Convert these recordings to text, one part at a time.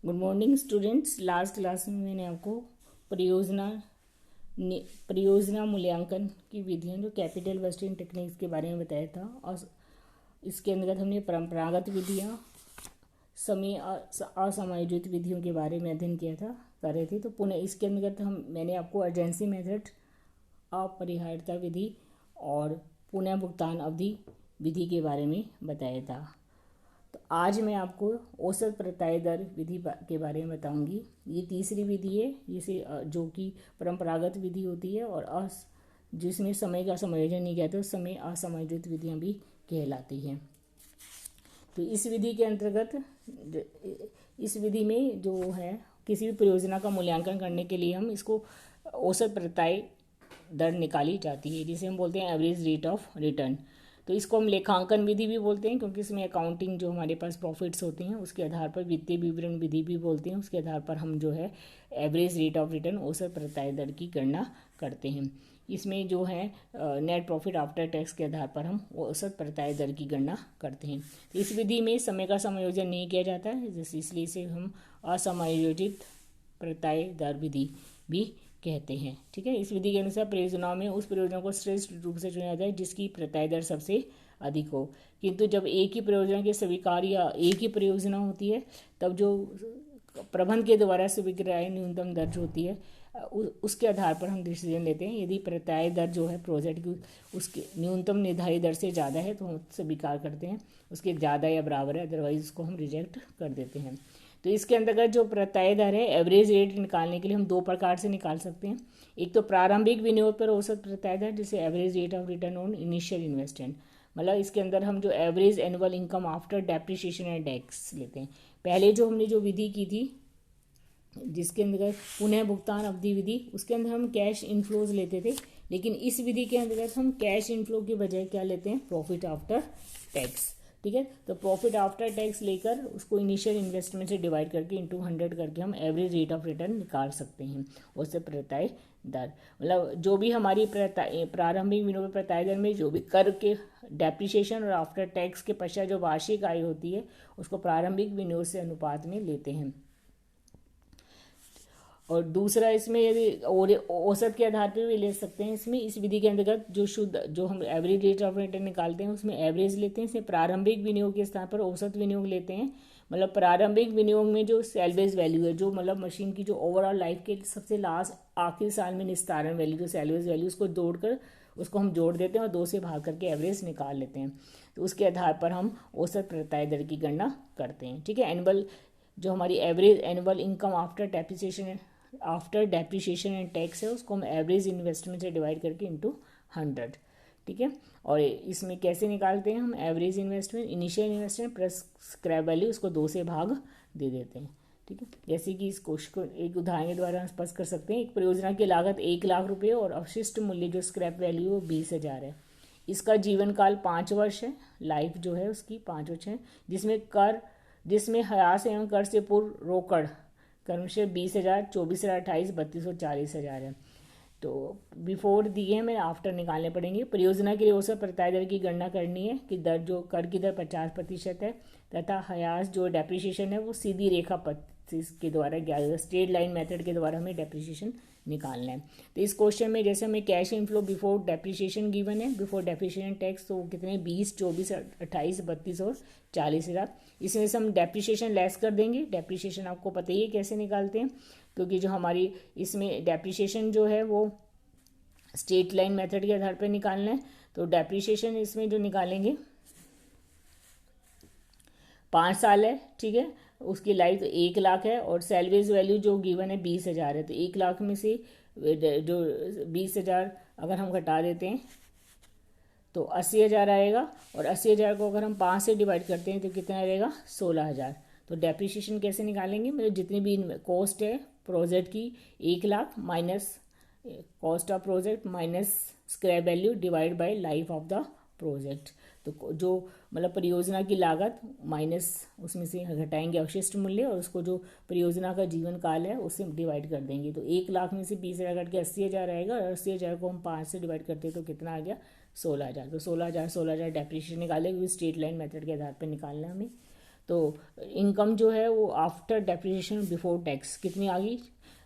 Good morning students. Last class में मैंने आपको परियोजना परियोजना मूल्यांकन की विधियां जो कैपिटल वेस्टिंग टेक्निक्स के बारे में बताया था, और इसके अंतर्गत हमने परंपरागत विधियां, समय असमायोजित विधियों के बारे में अध्ययन किया था कर रहे थे। तो पुनः इसके अंतर्गत मैंने आपको अर्जेंसी मेथड, अपरिहार्यता विधि और पुनः भुगतान अवधि विधि के बारे में बताया था। तो आज मैं आपको औसत प्रत्याय दर विधि के बारे में बताऊंगी। ये तीसरी विधि है जिसे जो कि परंपरागत विधि होती है और जिसमें समय का समायोजन नहीं किया, तो समय असमायोजित विधियां भी कहलाती हैं। तो इस विधि के अंतर्गत, इस विधि में जो है, किसी भी परियोजना का मूल्यांकन करने के लिए हम इसको औसत प्रत्याय दर निकाली जाती है, जिसे हम बोलते हैं एवरेज रेट ऑफ रिटर्न। तो इसको हम लेखांकन विधि भी बोलते हैं, क्योंकि इसमें अकाउंटिंग जो हमारे पास प्रॉफिट्स होती हैं उसके आधार पर वित्तीय विवरण विधि भी बोलते हैं। उसके आधार पर हम जो है एवरेज रेट ऑफ रिटर्न, औसत प्रत्याय दर की गणना करते हैं। इसमें जो है नेट प्रॉफिट आफ्टर टैक्स के आधार पर हम औसत प्रत्याय दर की गणना करते हैं। तो इस विधि में समय का समायोजन नहीं किया जाता है, जैसे इसलिए इसे हम असमायोजित प्रत्याय दर विधि भी कहते हैं। ठीक है। इस विधि के अनुसार परियोजनाओं में उस परियोजना को श्रेष्ठ रूप से चुना जाए जिसकी प्रत्याय दर सबसे अधिक हो। किंतु जब एक ही परियोजना के स्वीकार या एक ही परियोजना होती है, तब जो प्रबंध के द्वारा स्वीकार्य न्यूनतम दर होती है उसके आधार पर हम डिसीजन लेते हैं। यदि प्रत्याय दर जो है प्रोजेक्ट की उसके न्यूनतम निर्धारित दर से ज़्यादा है तो हम स्वीकार करते हैं, उसके ज़्यादा या बराबर है अदरवाइज उसको हम रिजेक्ट कर देते हैं। तो इसके अंतर्गत जो प्रत्याय दर है, एवरेज रेट निकालने के लिए हम दो प्रकार से निकाल सकते हैं। एक तो प्रारंभिक विनियोग पर औसत प्रत्याय दर, जिसे average rate of return on initial investment, मतलब इसके अंदर हम जो average annual income after depreciation and tax लेते हैं। पहले जो हमने जो विधि की थी जिसके अंतर्गत पुनः भुगतान अवधि विधि, उसके अंदर हम कैश इनफ्लोज लेते थे, लेकिन इस विधि के अंतर्गत हम कैश इनफ्लो की बजाय क्या लेते हैं, प्रॉफिट आफ्टर टैक्स। ठीक है। तो प्रॉफिट आफ्टर टैक्स लेकर उसको इनिशियल इन्वेस्टमेंट से डिवाइड करके इंटू 100 करके हम एवरेज रेट ऑफ रिटर्न निकाल सकते हैं। उससे प्रत्याय दर, मतलब जो भी हमारी प्रारंभिक विनियोग प्रत्याय दर में जो भी कर के डेप्रिसिएशन और आफ्टर टैक्स के पश्चात जो वार्षिक आय होती है उसको प्रारंभिक विनियोग से अनुपात में लेते हैं। और दूसरा, इसमें यदि औसत के आधार पर भी ले सकते हैं। इसमें इस विधि के अंतर्गत जो शुद्ध जो हम एवरेज रेट ऑफ रिटर्न निकालते हैं उसमें एवरेज लेते हैं, इसमें प्रारंभिक विनियोग के स्थान पर औसत विनियोग लेते हैं। मतलब प्रारंभिक विनियोग में जो सैलवेज वैल्यू है, जो मतलब मशीन की जो ओवरऑल लाइफ के सबसे लास्ट आखिरी साल में निस्तारण वैल्यू, जो सैलवेज वैल्यू, उसको जोड़कर उसको हम जोड़ देते हैं और 2 से भाग करके एवरेज निकाल लेते हैं। तो उसके आधार पर हम औसत प्रत्याय दर की गणना करते हैं। ठीक है। एनुअल जो हमारी average annual income after depreciation and tax है उसको हम एवरेज इन्वेस्टमेंट से डिवाइड करके इंटू 100। ठीक है। और इसमें कैसे निकालते हैं हम, average investment, initial investment plus scrap value, उसको 2 से भाग दे देते हैं। ठीक है। जैसे कि इस क्वेश्चन को एक उदाहरण के द्वारा हम स्पष्ट कर सकते हैं। एक परियोजना की लागत 1 लाख रुपये और अवशिष्ट मूल्य जो स्क्रैप वैल्यू वो 20,000 है। इसका जीवन काल 5 वर्ष है, लाइफ जो है उसकी 5 वर्ष है, जिसमें ह्रास एवं कर से पूर्व रोकड़ क्रमशः 20,000, 24,000, 28,000, 32,000 और 40,000 है। तो बिफोर दिए हैं, मैं आफ्टर निकालने पड़ेंगे। परियोजना के लिए औसत प्रत्याय दर की गणना करनी है कि दर जो कर की दर 50% है तथा ह्रास जो डेप्रिसिएशन है वो सीधी रेखा पद्धति के द्वारा ज्ञात, स्ट्रेट लाइन मेथड के द्वारा हमें डेप्रिसिएशन निकालना है। तो इस क्वेश्चन में जैसे हमें cash inflow before depreciation given है, बिफोर डेप्रिसिएशन टैक्स, तो कितने 20, 24, 28, 32 और 40,000। इसमें से हम डेप्रिसिएशन लेस कर देंगे। डेप्रिसिएशन आपको पता ही है कैसे निकालते हैं, क्योंकि जो हमारी इसमें डेप्रिसिएशन जो है वो स्ट्रेट लाइन मेथड के आधार पर निकालना है। तो डेप्रिसिएशन इसमें जो निकालेंगे 5 साल है। ठीक है। उसकी लाइफ 1 लाख है और सैलवेज वैल्यू जो गिवन है 20,000 है। तो 1 लाख में से जो 20,000 अगर हम घटा देते हैं तो 80,000 आएगा, और 80,000 को अगर हम 5 से डिवाइड करते हैं तो कितना रहेगा, 16,000। तो डेप्रिसिएशन कैसे निकालेंगे, मतलब जितनी भी कॉस्ट है प्रोजेक्ट की 1 lakh minus cost of project minus scrap value divide by life of the project. तो जो मतलब परियोजना की लागत माइनस उसमें से घटाएंगे अवशिष्ट मूल्य, और उसको जो परियोजना का जीवन काल है उससे डिवाइड कर देंगे। तो 1 लाख में से 20,000 घट के 80,000 आएगा, और 80,000 को हम 5 से डिवाइड करते हैं तो कितना आ गया, 16,000। तो 16,000 डेप्रिसिएशन निकाले, क्योंकि स्ट्रेट लाइन मेथड के आधार पर निकालना है हमें। तो इनकम जो है वो आफ्टर डेप्रिसिएशन बिफोर टैक्स कितनी आ गई,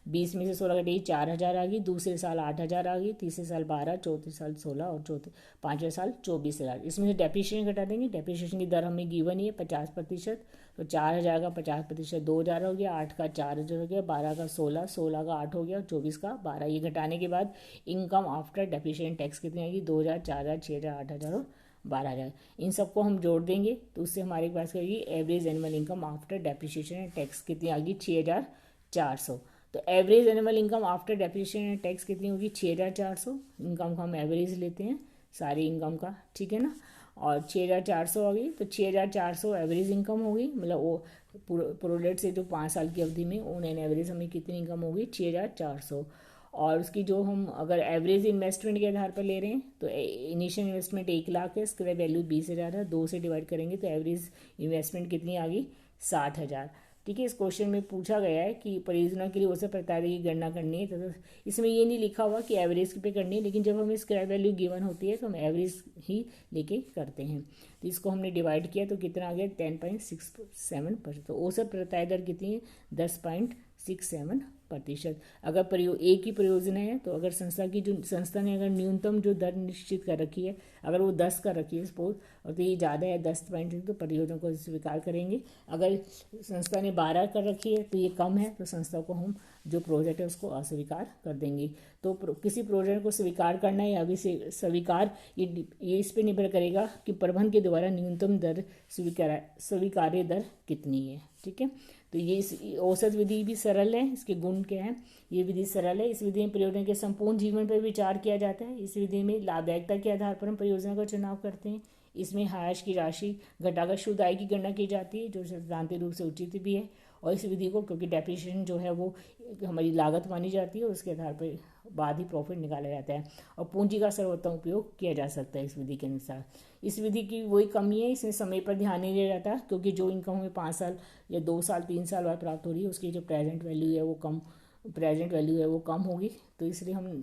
20 में से 16 घटाई 4,000 आ गई, दूसरे साल 8,000 आ गई, तीसरे साल 12, चौथे साल 16 और पाँचवें साल 24,000। इसमें से डेप्रिसिएशन घटा देंगे, डेप्रिसिएशन की दर हमें गिवन ही है 50%, तो 4,000 का 50% 2,000 हो गया, 8 का 4,000 हो गया, 12 का 16, 16 का 8 हो गया और 24 का 12। ये घटाने के बाद इनकम आफ्टर डेप्रिसिएशन टैक्स कितनी आएगी, 2,000, 4,000, 6,000, 8,000 और 12,000। इन सबको हम जोड़ देंगे तो उससे हमारे पास कहेगी average annual income after depreciation and tax कितनी आ गई, 6,400। तो average annual income after depreciation and tax कितनी होगी, 6,400। इनकम का हम एवरेज लेते हैं सारी इनकम का, ठीक है ना, और 6,400 आ गई। तो 6,400 एवरेज इनकम होगी, मतलब वो प्रोडक्ट से जो 5 साल की अवधि में ऑन एन एवरेज हमें कितनी इनकम होगी, 6,400। और उसकी जो हम अगर एवरेज इन्वेस्टमेंट के आधार पर ले रहे हैं तो इनिशियल इन्वेस्टमेंट 1,00,000 है, इसका वैल्यू 20,000 है, 2 से डिवाइड करेंगे तो एवरेज इन्वेस्टमेंट कितनी आ गई, 60,000। ठीक है, इस क्वेश्चन में पूछा गया है कि परियोजना के लिए औसत प्रत्याय की गणना करनी है, तो इसमें ये नहीं लिखा हुआ कि एवरेज पे करनी है, लेकिन जब हमें स्क्रैप वैल्यू गिवन होती है तो हम एवरेज ही लेके करते हैं। तो इसको हमने डिवाइड किया तो कितना आ गया, 10.67%। तो औसत प्रत्याय दर कितनी है, 10.67%। अगर एक ही परियोजना है तो अगर संस्था ने अगर न्यूनतम जो दर निश्चित कर रखी है, अगर वो 10 कर रखी है सपोज, और तो ये ज़्यादा है 10.6, तो परियोजना को स्वीकार करेंगे। अगर संस्था ने 12 कर रखी है तो ये कम है, तो संस्था को हम जो प्रोजेक्ट है उसको अस्वीकार कर देंगे। तो किसी प्रोजेक्ट को स्वीकार करना या अभी से स्वीकार, ये इस पर निर्भर करेगा कि प्रबंधन के द्वारा न्यूनतम दर स्वीकार्य दर कितनी है। ठीक है, तो ये औसत विधि भी सरल है, इसके गुण क्या है, ये विधि सरल है। इस विधि में परियोजना के संपूर्ण जीवन पर विचार किया जाता है। इस विधि में लाभदायकता के आधार पर हम परियोजना का चुनाव करते हैं। इसमें हाश की राशि घटाकर शुद्ध आय की गणना की जाती है, जो सिद्धांतिक रूप से उचित भी है। और इस विधि को क्योंकि डेप्रिसिएशन जो है वो हमारी लागत मानी जाती है, उसके आधार पर बाद ही प्रॉफिट निकाला जाता है और पूंजी का सर्वोत्तम उपयोग किया जा सकता है इस विधि के अनुसार। इस विधि की वही कमी है, इसमें समय पर ध्यान नहीं दिया जाता, क्योंकि जो इनकम हमें 5 साल या 2 साल 3 साल बाद प्राप्त हो रही है उसकी जो प्रेजेंट वैल्यू है वो कम होगी। तो इसलिए हम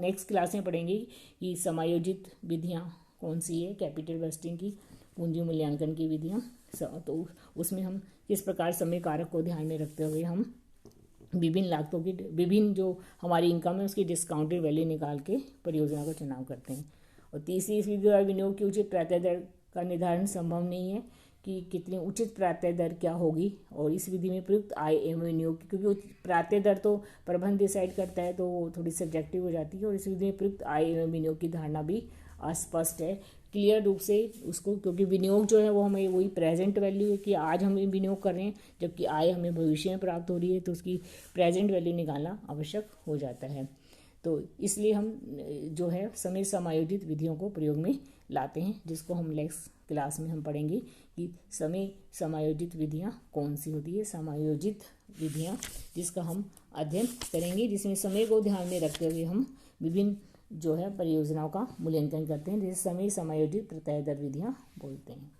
नेक्स्ट क्लास में पढ़ेंगे कि समायोजित विधियाँ कौन सी है, कैपिटल बस्टिंग की, पूंजी मूल्यांकन की विधियाँ। तो उसमें हम किस प्रकार समय कारक को ध्यान में रखते हुए हम विभिन्न लागतों की, विभिन्न जो हमारी इनकम है उसकी डिस्काउंटेड वैल्यू निकाल के परियोजना का चुनाव करते हैं। और तीसरी, इस विधि द्वारा विनियोग की उचित प्राप्य दर का निर्धारण संभव नहीं है कि कितनी उचित प्राप्य दर क्या होगी। और इस विधि में प्रयुक्त आय एवं विनियोग, क्योंकि प्राप्य दर तो प्रबंध डिसाइड करता है तो वो थोड़ी सब्जेक्टिव हो जाती है, और इस विधि में प्रयुक्त आय एवं विनियोग की धारणा भी अस्पष्ट है क्लियर रूप से उसको, क्योंकि विनियोग जो है वो हमें वही प्रेजेंट वैल्यू है कि आज हम विनियोग कर रहे हैं, जबकि आय हमें भविष्य में प्राप्त हो रही है, तो उसकी प्रेजेंट वैल्यू निकालना आवश्यक हो जाता है। तो इसलिए हम जो है समय समायोजित विधियों को प्रयोग में लाते हैं, जिसको हम नेक्स्ट क्लास में हम पढ़ेंगे कि समय समायोजित विधियाँ कौन सी होती है। समायोजित विधियाँ जिसका हम अध्ययन करेंगे, जिसमें समय को ध्यान में रखते हुए हम विभिन्न जो है परियोजनाओं का मूल्यांकन करते हैं, जिसे समय समायोजित प्रत्याय दर विधियाँ बोलते हैं।